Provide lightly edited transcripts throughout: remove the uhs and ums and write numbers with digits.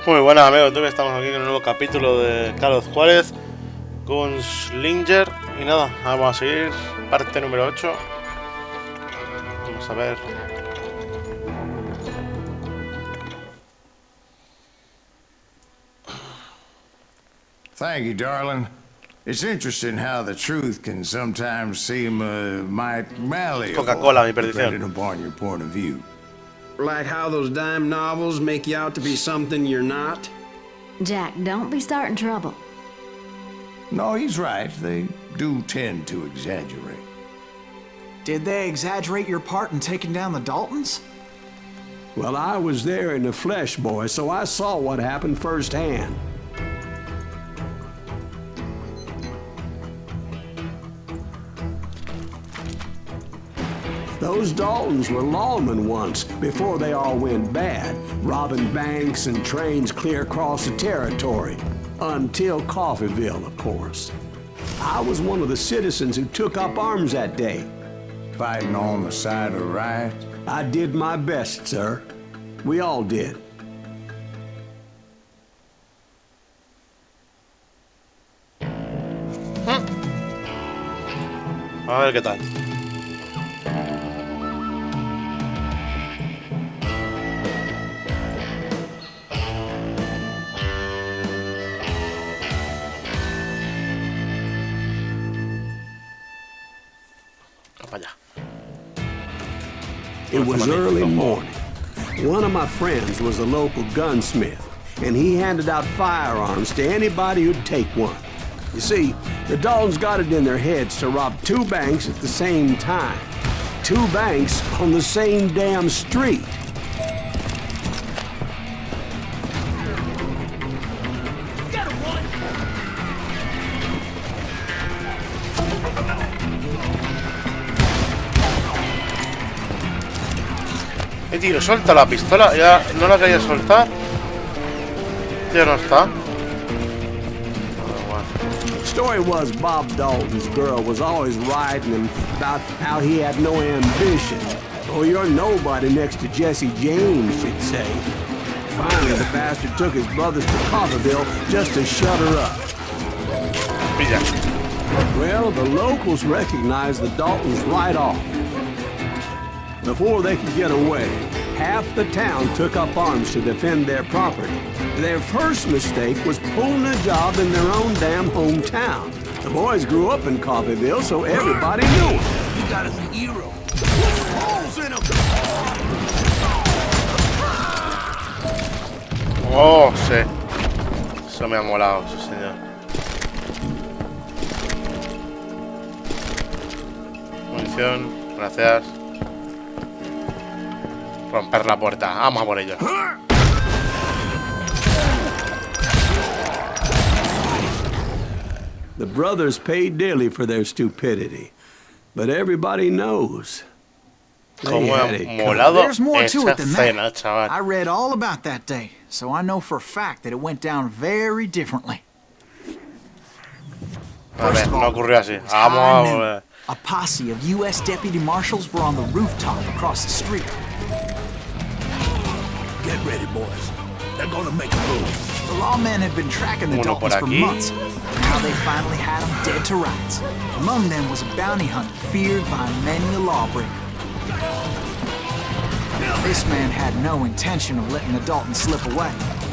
Muy buenas amigos, tú que estamos aquí con un nuevo capítulo de Juarez Gunslinger. Y nada, vamos a seguir, parte número 8. Vamos a ver. Thank you, darling. It's interesting how the truth can sometimes seem might malleable, Coca-Cola, mi perdición. depending upon your point of view. Like how those dime novels make you out to be something you're not? Jack, don't be starting trouble. No, he's right. They do tend to exaggerate. Did they exaggerate your part in taking down the Daltons? Well, I was there in the flesh, boy, so I saw what happened firsthand. Those Daltons were lawmen once, before they all went bad, robbing banks and trains clear across the territory. Until Coffeeville, of course. I was one of the citizens who took up arms that day. Fighting on the side of right? I did my best, sir. We all did. A ver qué tal. It was early morning. One of my friends was a local gunsmith, and he handed out firearms to anybody who'd take one. You see, the Daltons got it in their heads to rob two banks at the same time. Two banks on the same damn street. Tío, suelta la pistola, ya no la quería soltar. Ya no está. Story was Bob Dalton's girl was always writing him about how he had no ambition. Oh, you're nobody next to Jesse James, she'd say. Finally, the bastard took his brothers to Coffeeville just to shut her up. Well, the locals recognized the Daltons right off. Before they could get away, half the town took up arms to defend their property. Their first mistake was pulling a job in their own damn hometown. The boys grew up in Coffeeville, so everybody knew him. You got us a hero. Holes in him. Oh, sí. Eso me ha molado, sí, señor. Munición, gracias. Romper la puerta, vamos a por ello. The brothers paid dearly for their stupidity, but everybody knows. Como ha molado There's more to it than escena, that. chaval. I read all about that day, so I know for a fact that it went down very differently. A ver, no ocurrió así. It was Vamos high a noon. ver. A posse of U.S. deputy marshals were on the rooftop across the street. Get ready, boys. They're gonna make a move. The lawmen had been tracking the Uno por Daltons for aquí. months. Now they finally had them dead to rights. Among them was a bounty hunter feared by many a lawbreaker. This man had no intention of letting the Daltons slip away.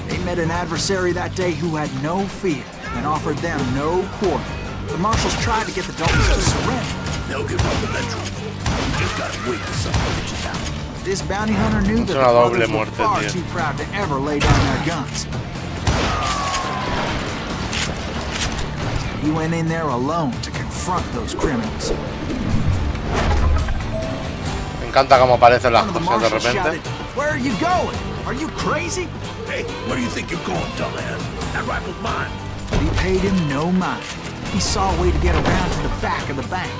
They met an adversary that day who had no fear and offered them no quarter. The marshals tried to get the Daltons to surrender. They'll give up eventually. You just gotta wait for something to get you down. This bounty hunter knew that the una doble brothers were muerte, far tío. too proud to ever lay down their guns. He went in there alone to confront those criminals. Me encanta cómo aparecen las One of the cosas de marshals repente. shouted, "Where are you going? Are you crazy?" Hey, where do you think you're going, dumbass? That rifle's mine. But he paid him no mind. He saw a way to get around to the back of the bank.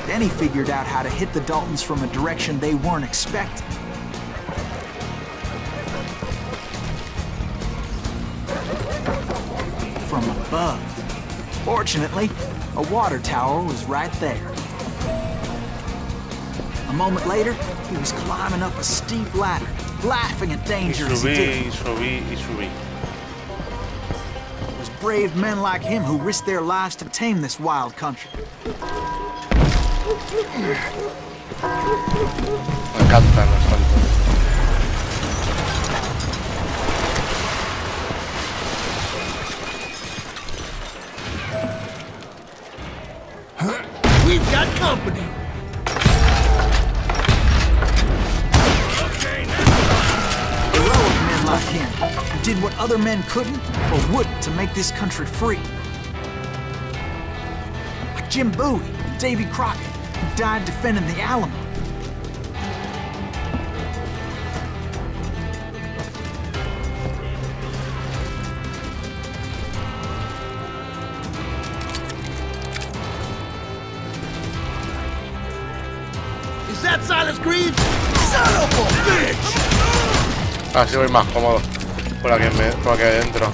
Then he figured out how to hit the Daltons from a direction they weren't expecting. From above. Fortunately, a water tower was right there. A moment later, he was climbing up a steep ladder, laughing at danger as he did. Subí. It was brave men like him who risked their lives to tame this wild country. Me encantan los saltos. We've got company. Heroic men like him who did what other men couldn't or wouldn't to make this country free. Like Jim Bowie and Davy Crockett, who died defending the Alamo. Is that Silas Greaves? Son of a bitch! Así voy más cómodo por aquí, por aquí adentro.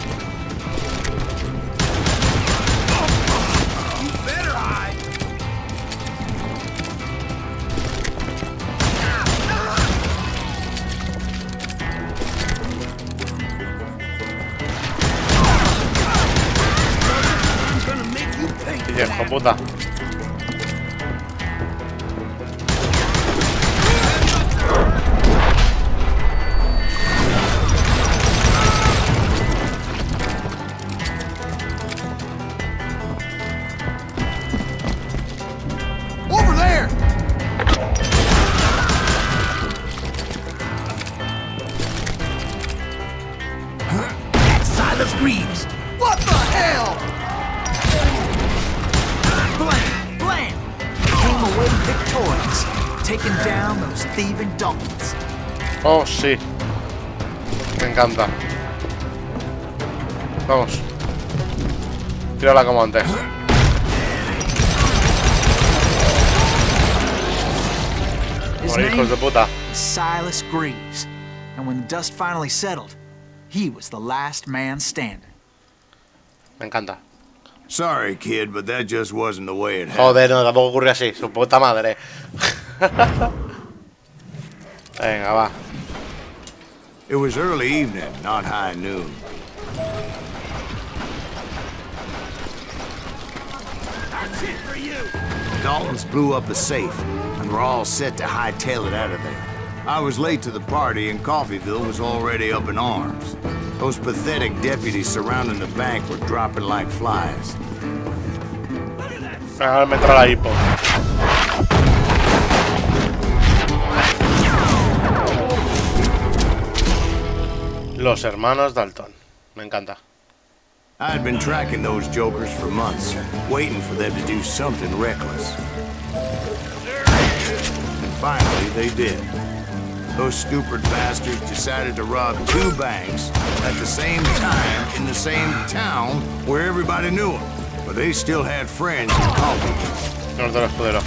You better hide. I'm gonna make you pay. Hijo puta. Over there! That's Silas Greaves! What the hell? Blam! Blam! Came away victorious, taking down those thieving Daltons. Oh, sí. Me encanta. Vamos. Tírala como antes. His Morir, hijos de name puta. is Silas Greaves, and when the dust finally settled, he was the last man standing. Me encanta. Sorry, kid, but that just wasn't the way it happened. Joder, no, tampoco ocurre así. Su puta madre. Venga, va. It was early evening, not high noon. That's it for you! Daltons blew up the safe, and we're all set to hightail it out of there. I was late to the party, and Coffeeville was already up in arms. Those pathetic deputies surrounding the bank were dropping like flies. Ahora me entra la hipo. Los hermanos Dalton. Me encanta. I had been tracking those jokers for months, waiting for them to do something reckless. And finally, they did. Those stupid bastards decided to rob 2 banks at the same time in the same town where everybody knew them. But they still had friends in Coffee. Norte del escudero.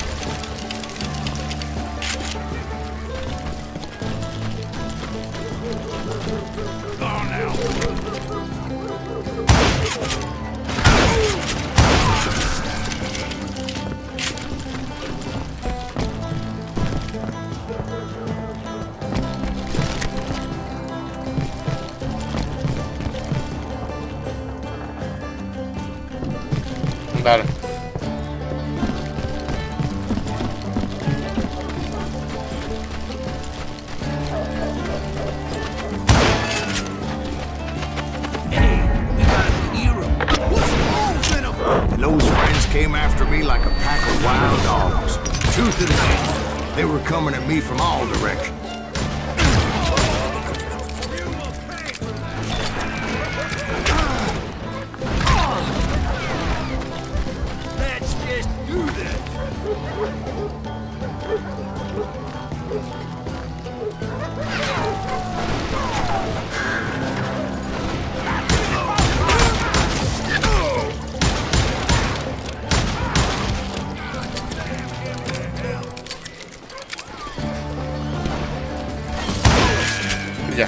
Dale. And those friends came after me like a pack of wild dogs. Tooth and nail. They were coming at me from all directions. Let's just do this! Ya.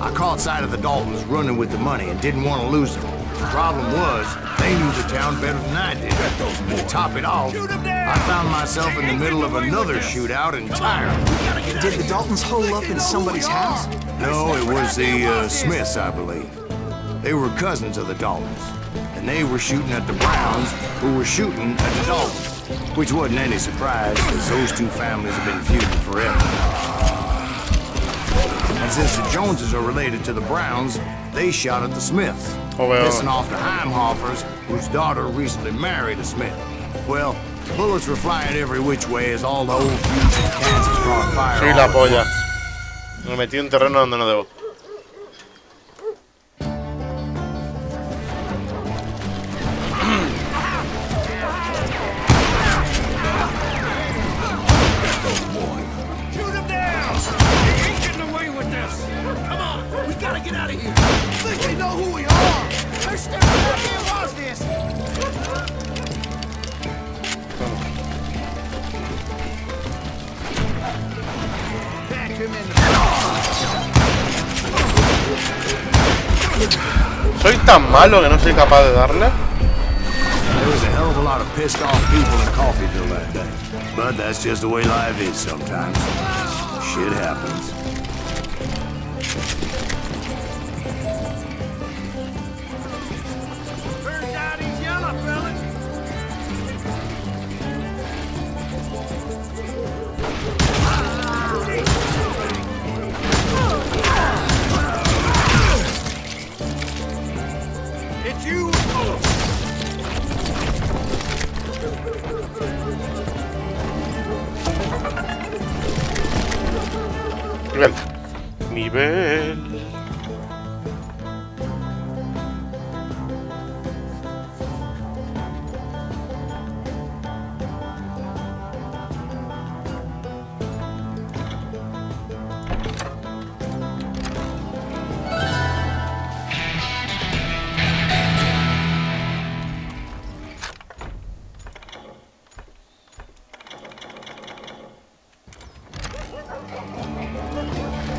I caught sight of the Daltons running with the money and didn't want to lose them. Problem was, they knew the town better than I did. And to top it off, I found myself in the middle of another shootout entirely. Did the Daltons hole up in somebody's house? No, it was the Smiths, I believe. They were cousins of the Daltons, and they were shooting at the Browns, who were shooting at the Daltons. Which wasn't any surprise, because those two families have been feuding forever. And since the Joneses are related to the Browns, they shot at the Smiths, pissing off the Heimhoffers, whose daughter recently married a Smith. Well, bullets were flying every which way as all the old feuds in Kansas brought fire. Soy la polla. Me metí en terreno donde no debo. Get out of here! Think they know who we are! They're staring at me and lost this! Pack him in the... Soy tan malo que no soy capaz de darle. There was a hell of a lot of pissed off people in Coffeeville that day. But that's just the way life is sometimes. Shit happens. Nivel.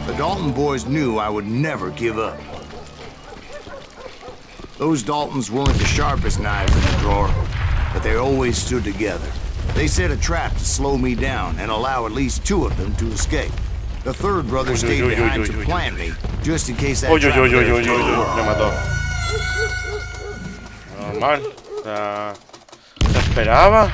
The Dalton boys knew I would never give up. Those Daltons weren't the sharpest knives in the drawer, but they always stood together. They set a trap to slow me down and allow at least two of them to escape. The third brother stayed behind to plant me, just in case that trap Me mató. Normal. La esperaba.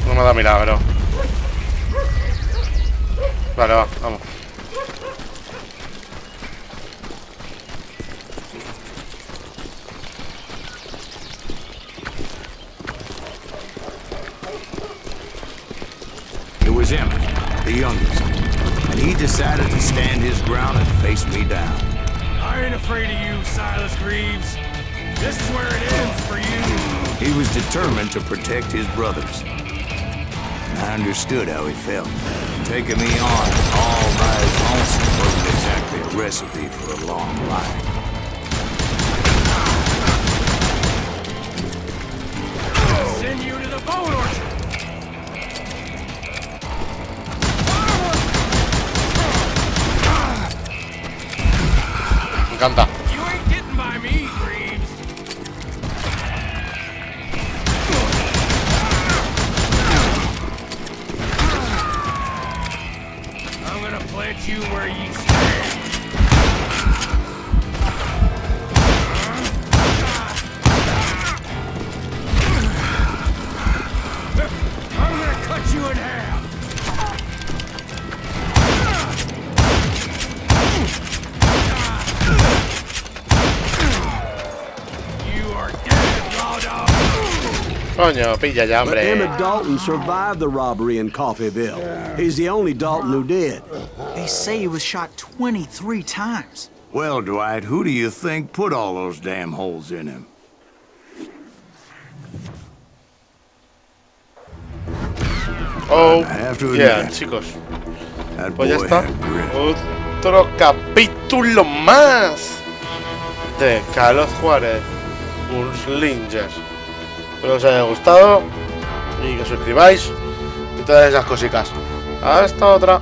No me da milagro. Vale, va, vamos. It was Emmett, the youngest, and he decided to stand his ground and face me down. I ain't afraid of you, Silas Greaves. This is where it ends for you. He was determined to protect his brothers. I understood how he felt. Taking me on all by his lonesome wasn't exactly a recipe for a long life. Send you to the bone orchard. Me encanta. You ain't getting by me, Greaves. I'm gonna plant you where you stand. I'm gonna cut you in half. You are dead, raw dog. Coño, pilla ya, But hombre. Emmett Dalton survived the robbery in Coffeeville. He's the only Dalton who did. They say he was shot 23 times. Well, Dwight, who do you think put all those damn holes in him? Oh, I have to yeah, admit, chicos. that Pues ya boy está. had grit. Otro capítulo más de Carlos Juarez Gunslinger. Espero que os haya gustado y que os suscribáis y todas esas cositas. Hasta otra.